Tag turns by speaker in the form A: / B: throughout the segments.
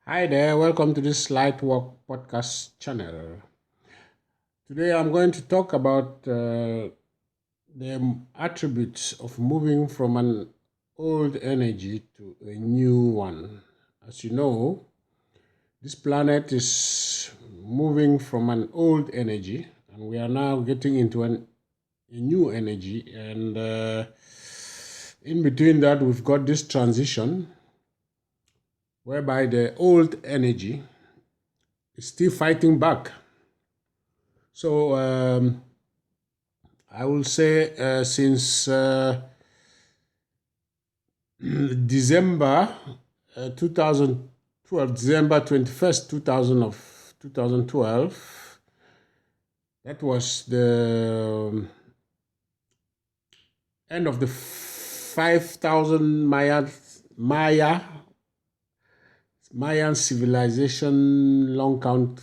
A: Hi there, welcome to this Light Walk podcast channel. Today I'm going to talk about the attributes of moving from an old energy to a new one. As you know, this planet is moving from an old energy and we are now getting into a new energy. And in between that, we've got this transition whereby the old energy is still fighting back. So I will say since December 2012, December 21st, 2012, that was the end of the 5,000 Mayan civilization long count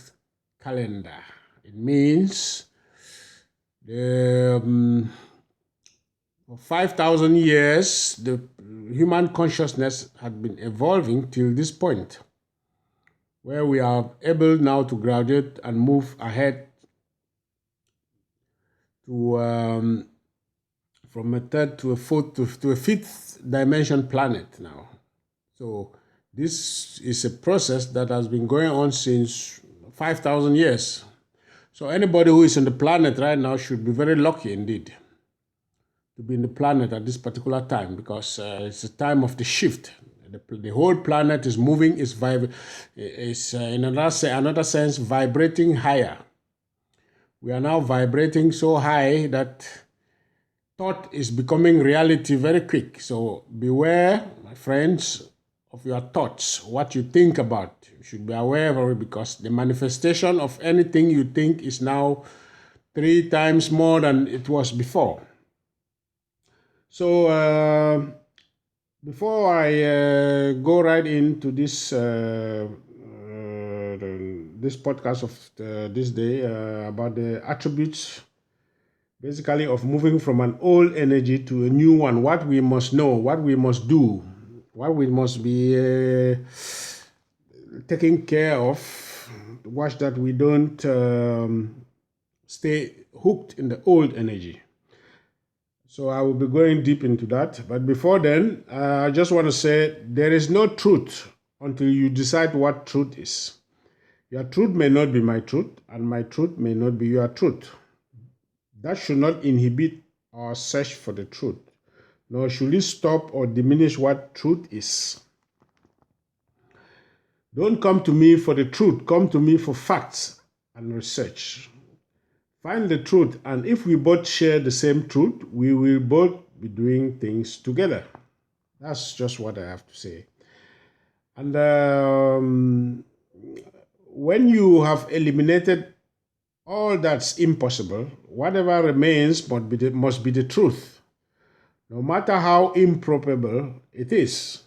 A: calendar. It means for 5,000 years, the human consciousness had been evolving till this point, where we are able now to graduate and move ahead to from a third to a fourth to a fifth dimension planet now. So this is a process that has been going on since 5,000 years. So anybody who is on the planet right now should be very lucky indeed to be in the planet at this particular time, because it's a time of the shift. The whole planet is moving, is in another sense vibrating higher. We are now vibrating so high that thought is becoming reality very quick. So beware, my friends, of your thoughts, what you think about. You should be aware of it, because the manifestation of anything you think is now 3 times more than it was before. So before I go right into this this podcast of this day about the attributes, basically, of moving from an old energy to a new one, what we must know, what we must do, what we must be taking care of, watch that we don't stay hooked in the old energy. So I will be going deep into that. But before then, I just want to say there is no truth until you decide what truth is. Your truth may not be my truth, and my truth may not be your truth. That should not inhibit our search for the truth, nor should it stop or diminish what truth is. Don't come to me for the truth, come to me for facts and research. Find the truth, and if we both share the same truth, we will both be doing things together. That's just what I have to say. And when you have eliminated all that's impossible, whatever remains must be the truth, no matter how improbable it is.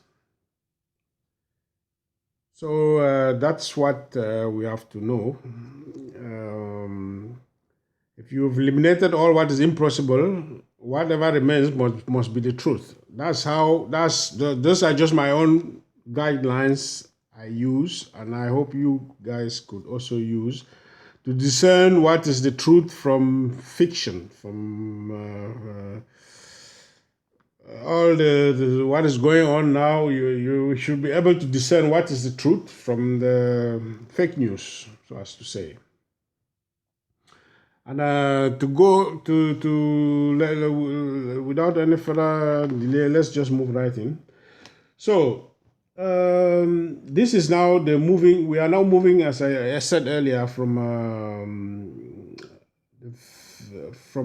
A: So that's what we have to know. If you've eliminated all what is impossible, whatever remains must be the truth. Those are just my own guidelines I use, and I hope you guys could also use to discern what is the truth from fiction, from all what is going on now. You should be able to discern what is the truth from the fake news, so as to say. And to go without any further delay, let's just move right in. So this is now the moving. We are now moving, as I said earlier, from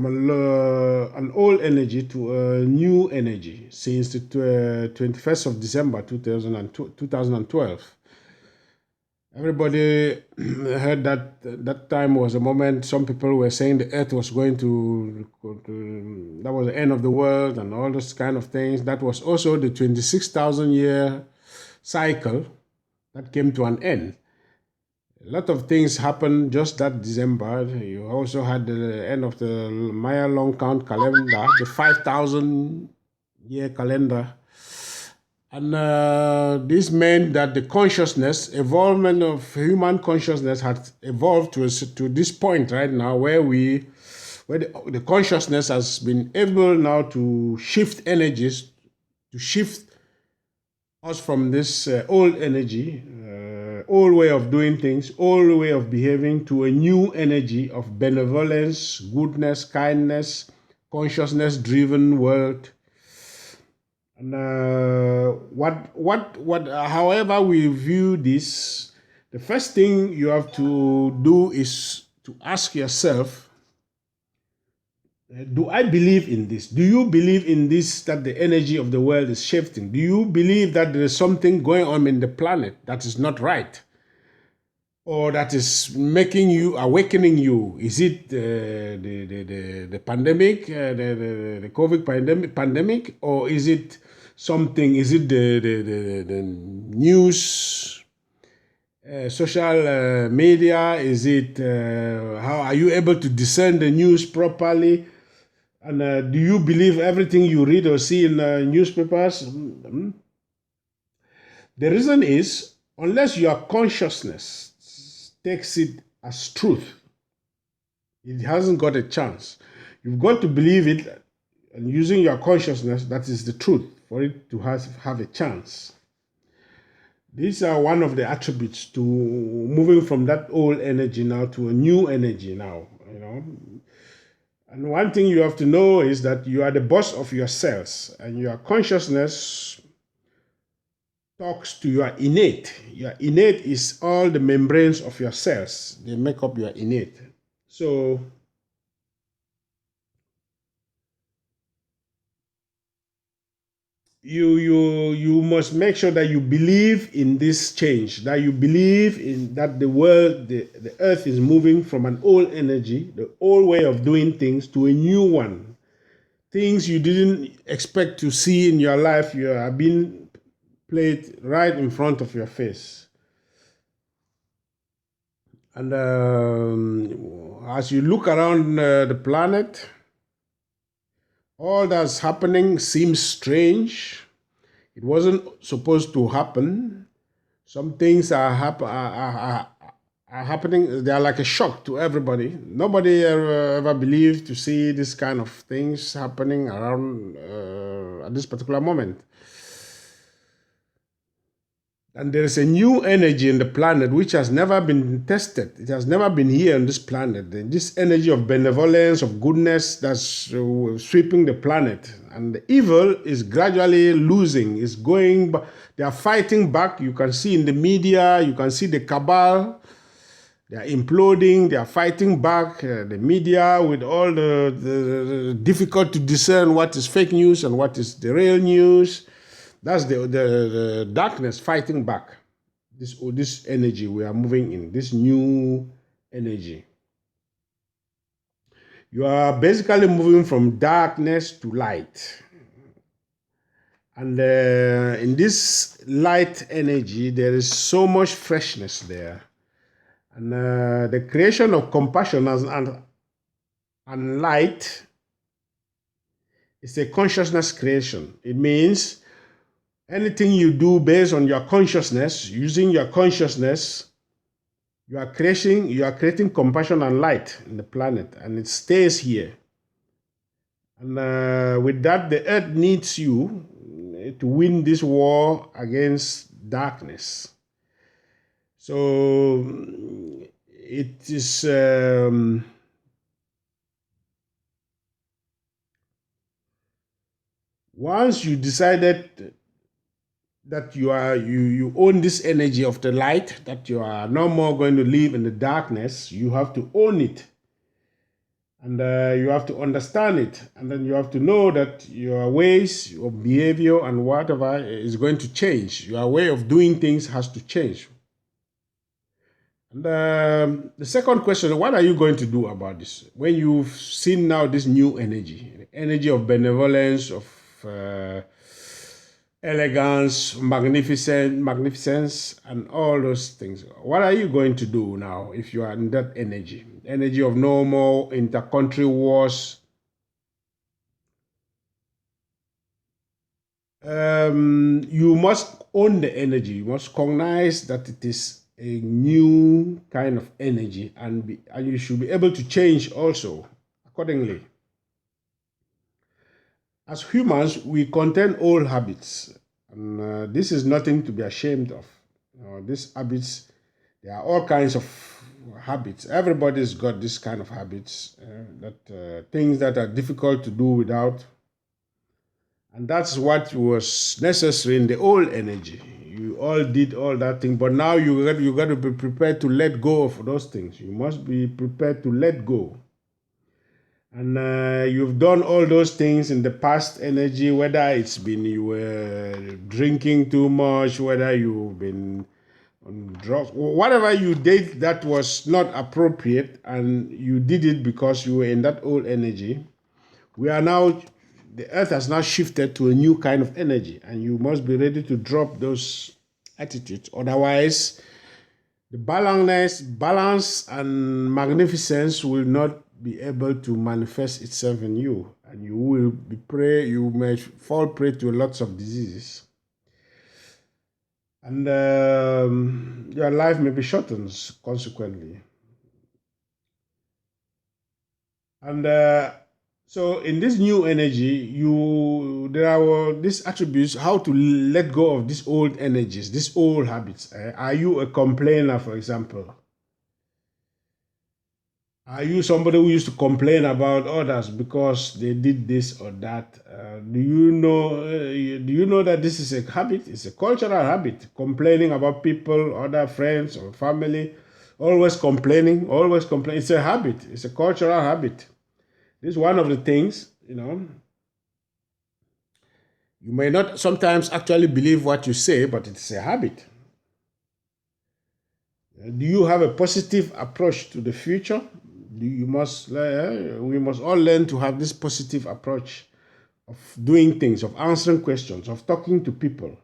A: an old energy to a new energy since the 21st of December 2012. Everybody heard that time was a moment. Some people were saying the earth was going to that was the end of the world and all those kind of things. That was also the 26,000 year cycle that came to an end. A lot of things happened just that December. You also had the end of the Maya long count calendar, the 5,000 year calendar. And this meant that the consciousness, evolvement of human consciousness had evolved to this point right now where the consciousness has been able now to shift energies, to shift us from this old energy, old way of doing things, old way of behaving to a new energy of benevolence, goodness, kindness, consciousness driven world. And however we view this, the first thing you have to do is to ask yourself, do I believe in this? Do you believe in this, that the energy of the world is shifting? Do you believe that there is something going on in the planet that is not right? Or that is making you, awakening you? Is it the pandemic, the COVID pandemic, or is it something, is it the news, social media? Is it, how are you able to discern the news properly? And do you believe everything you read or see in newspapers? The reason is, unless your consciousness takes it as truth, it hasn't got a chance. You've got to believe it, and using your consciousness, that is the truth, for it to have a chance. These are one of the attributes to moving from that old energy now to a new energy now, you know. And one thing you have to know is that you are the boss of your cells, and your consciousness talks to your innate. Your innate is all the membranes of your cells. They make up your innate. So you must make sure that you believe in this change, that you believe in that the world, the earth is moving from an old energy, the old way of doing things, to a new one. Things you didn't expect to see in your life, you are being played right in front of your face. And as you look around the planet, all that's happening seems strange. It wasn't supposed to happen. Some things are happening. They are like a shock to everybody. Nobody ever believed to see this kind of things happening around at this particular moment. And there is a new energy in the planet which has never been tested. It has never been here on this planet. This energy of benevolence, of goodness that's sweeping the planet. And the evil is gradually losing, is going, they are fighting back. You can see in the media, you can see the cabal. They are imploding, they are fighting back. The media with all the difficult to discern what is fake news and what is the real news. That's the darkness fighting back. This energy we are moving in, this new energy. You are basically moving from darkness to light. And in this light energy, there is so much freshness there. And the creation of compassion and light is a consciousness creation. It means anything you do based on your consciousness, using your consciousness, you are creating compassion and light in the planet, and it stays here. And with that, the earth needs you to win this war against darkness. So it is once you decided that you own this energy of the light, that you are no more going to live in the darkness, you have to own it. And you have to understand it. And then you have to know that your ways, your behavior, and whatever is going to change. Your way of doing things has to change. And the second question, what are you going to do about this? When you've seen now this new energy, the energy of benevolence, of elegance, magnificence, and all those things. What are you going to do now if you are in that energy? Energy of no more inter-country wars. You must own the energy. You must recognize that it is a new kind of energy, and you should be able to change also accordingly. As humans, we contain old habits, and this is nothing to be ashamed of. These habits, there are all kinds of habits. Everybody's got this kind of habits, that things that are difficult to do without, and that's what was necessary in the old energy. You all did all that thing, but now you got to be prepared to let go of those things. You must be prepared to let go. And you've done all those things in the past energy, whether it's been you were drinking too much, whether you've been on drugs, whatever you did that was not appropriate, and you did it because you were in that old energy. We are now, the earth has now shifted to a new kind of energy, and you must be ready to drop those attitudes. Otherwise, the balance and magnificence will not be able to manifest itself in you, and you may fall prey to lots of diseases, and your life may be shortened consequently. And so in this new energy, there are these attributes, how to let go of these old energies, these old habits. Are you a complainer, for example? Are you somebody who used to complain about others because they did this or that? Do you know that this is a habit? It's a cultural habit. Complaining about people, other friends or family, always complaining, always complain. It's a habit. It's a cultural habit. This is one of the things, you may not sometimes actually believe what you say, but it's a habit. Do you have a positive approach to the future? We must all learn to have this positive approach of doing things, of answering questions, of talking to people.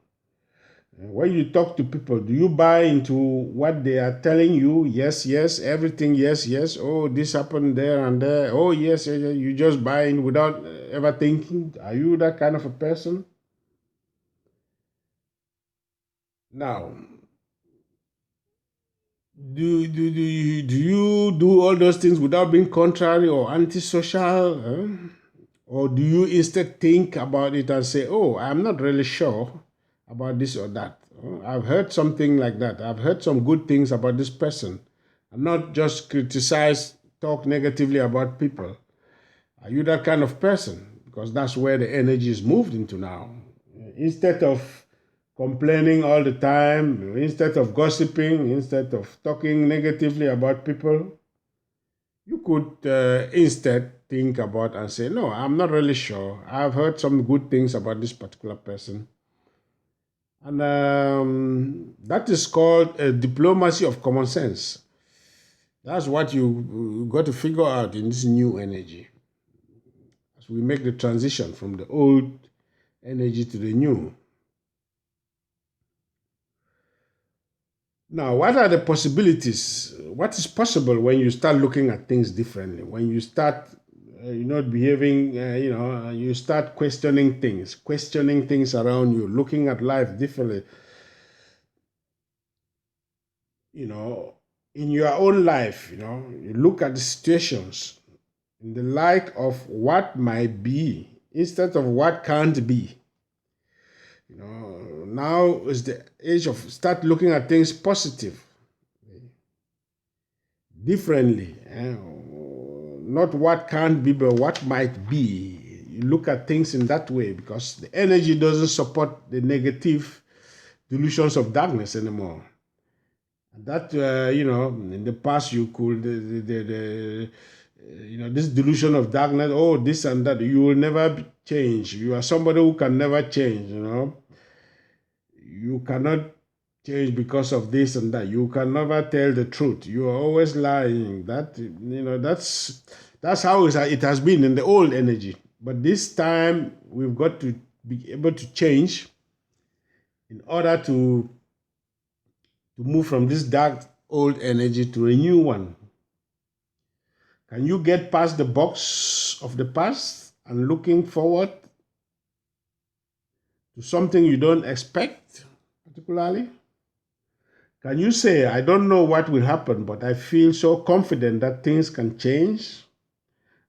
A: When you talk to people, do you buy into what they are telling you? Yes, yes, everything, yes, yes. Oh, this happened there and there. Oh, yes, yes, yes. You just buy in without ever thinking. Are you that kind of a person? Now, do you do all those things without being contrary or antisocial? Or do you instead think about it and say, oh, I'm not really sure about this or that? I've heard something like that. I've heard some good things about this person. And not just criticize, talk negatively about people. Are you that kind of person? Because that's where the energy is moved into now. Instead of complaining all the time, instead of gossiping, instead of talking negatively about people, you could instead think about and say, no, I'm not really sure. I've heard some good things about this particular person. And that is called a diplomacy of common sense. That's what you got to figure out in this new energy as we make the transition from the old energy to the new. Now, what are the possibilities? What is possible when you start looking at things differently? When you start, behaving, you start questioning things around you, looking at life differently. In your own life, you look at the situations in the light of what might be instead of what can't be. Now is the age of start looking at things positive, differently. Not what can't be, but what might be. You look at things in that way because the energy doesn't support the negative delusions of darkness anymore. That in the past you could this delusion of darkness, oh, this and that, you will never change. You are somebody who can never change. You cannot change because of this and that. You can never tell the truth. You are always lying. That's how it has been in the old energy. But this time we've got to be able to change in order to move from this dark old energy to a new one. Can you get past the box of the past and looking forward to something you don't expect, particularly? Can you say, I don't know what will happen, but I feel so confident that things can change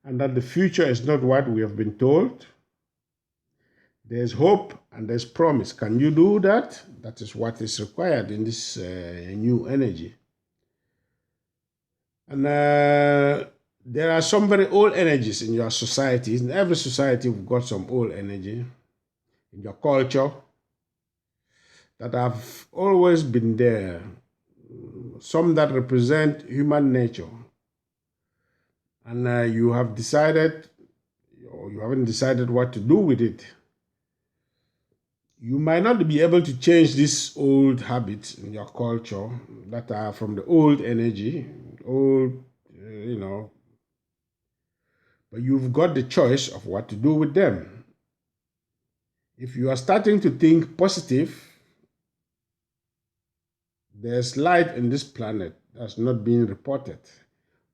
A: and that the future is not what we have been told? There's hope and there's promise. Can you do that? That is what is required in this new energy. And there are some very old energies in your society. In every society, we've got some old energy in your culture that have always been there. Some that represent human nature. And you have decided, or you haven't decided what to do with it. You might not be able to change these old habits in your culture that are from the old energy, old, but you've got the choice of what to do with them. If you are starting to think positive, there's light in this planet that's not being reported.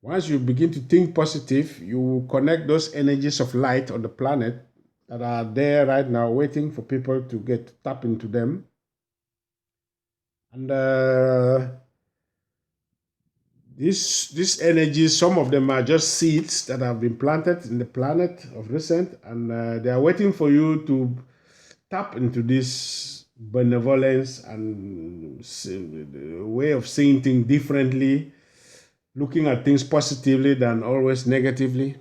A: Once you begin to think positive, you will connect those energies of light on the planet that are there right now waiting for people to tap into them. And these energies, some of them are just seeds that have been planted in the planet of recent, and they are waiting for you to tap into this benevolence and way of seeing things differently, looking at things positively than always negatively.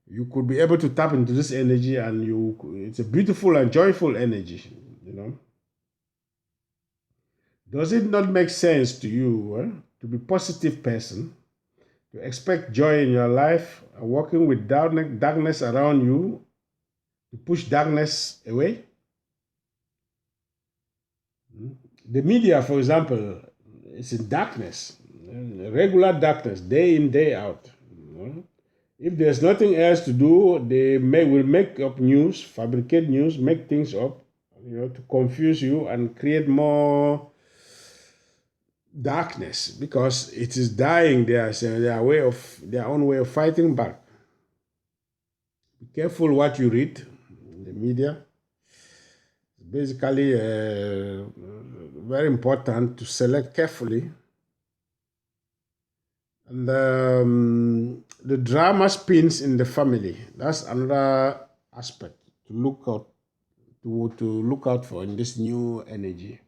A: You could be able to tap into this energy, and it's a beautiful and joyful energy. Does it not make sense to you to be a positive person, to expect joy in your life, and working with darkness around you to push darkness away? The media, for example, is in darkness, regular darkness, day in, day out. If there's nothing else to do, they will make up news, fabricate news, make things up, to confuse you and create more darkness, because it is dying. There's their own way of fighting back. Be careful what you read in the media. It's basically very important to select carefully. And the drama spins in the family. That's another aspect to look out for in this new energy.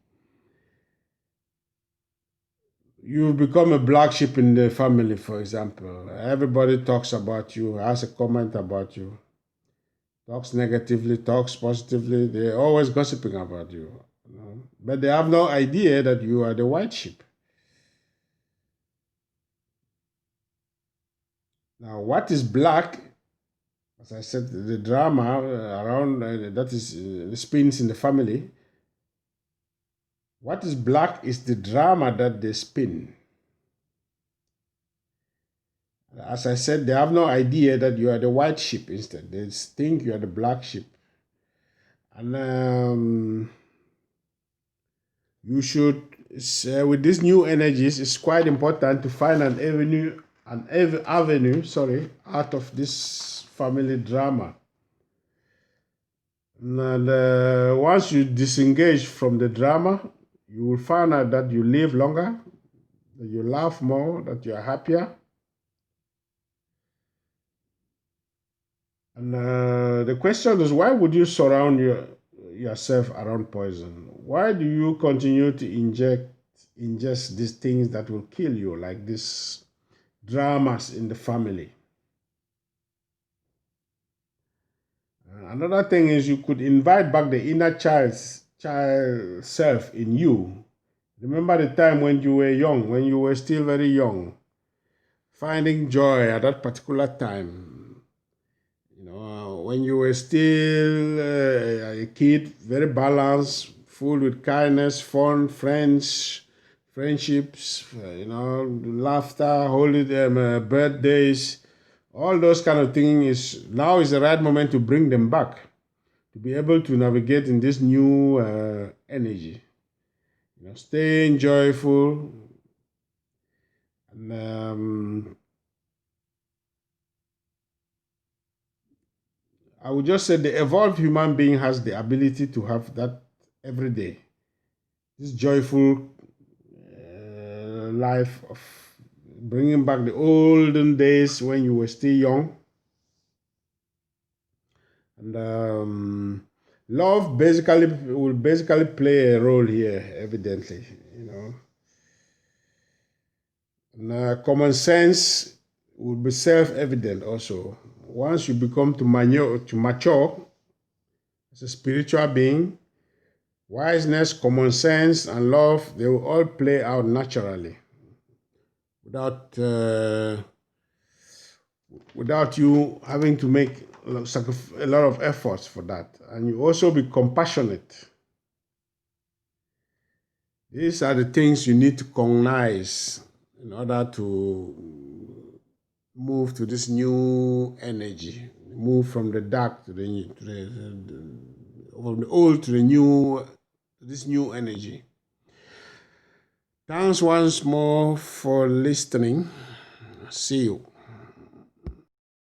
A: You become a black sheep in the family, for example. Everybody talks about you, has a comment about you, talks negatively, talks positively. They're always gossiping about you. But they have no idea that you are the white sheep. Now, what is black? As I said, the drama around that is the spins in the family. What is black is the drama that they spin. As I said, they have no idea that you are the white sheep instead. They think you are the black sheep. And you should, with these new energies, it's quite important to find an avenue out of this family drama. And once you disengage from the drama, you will find out that you live longer, that you laugh more, that you are happier. And the question is, why would you surround yourself around poison? Why do you continue to ingest these things that will kill you, like these dramas in the family? Another thing is, you could invite back the inner child self in you. Remember the time when you were young, when you were still very young, finding joy at that particular time. When you were still a kid, very balanced, full with kindness, fun, friendships, laughter, birthdays, all those kind of things. Now is the right moment to bring them back, to be able to navigate in this new energy. Staying joyful, and I would just say the evolved human being has the ability to have that every day. This joyful life of bringing back the olden days when you were still young. And love will basically play a role here, evidently, you know. And common sense will be self-evident also. Once you become to mature as a spiritual being, wiseness, common sense, and love, they will all play out naturally without you having to make a lot of efforts for that. And you also be compassionate. These are the things you need to cognize in order to move to this new energy, move from the dark to from the old to this new energy. Thanks once more for listening. See you.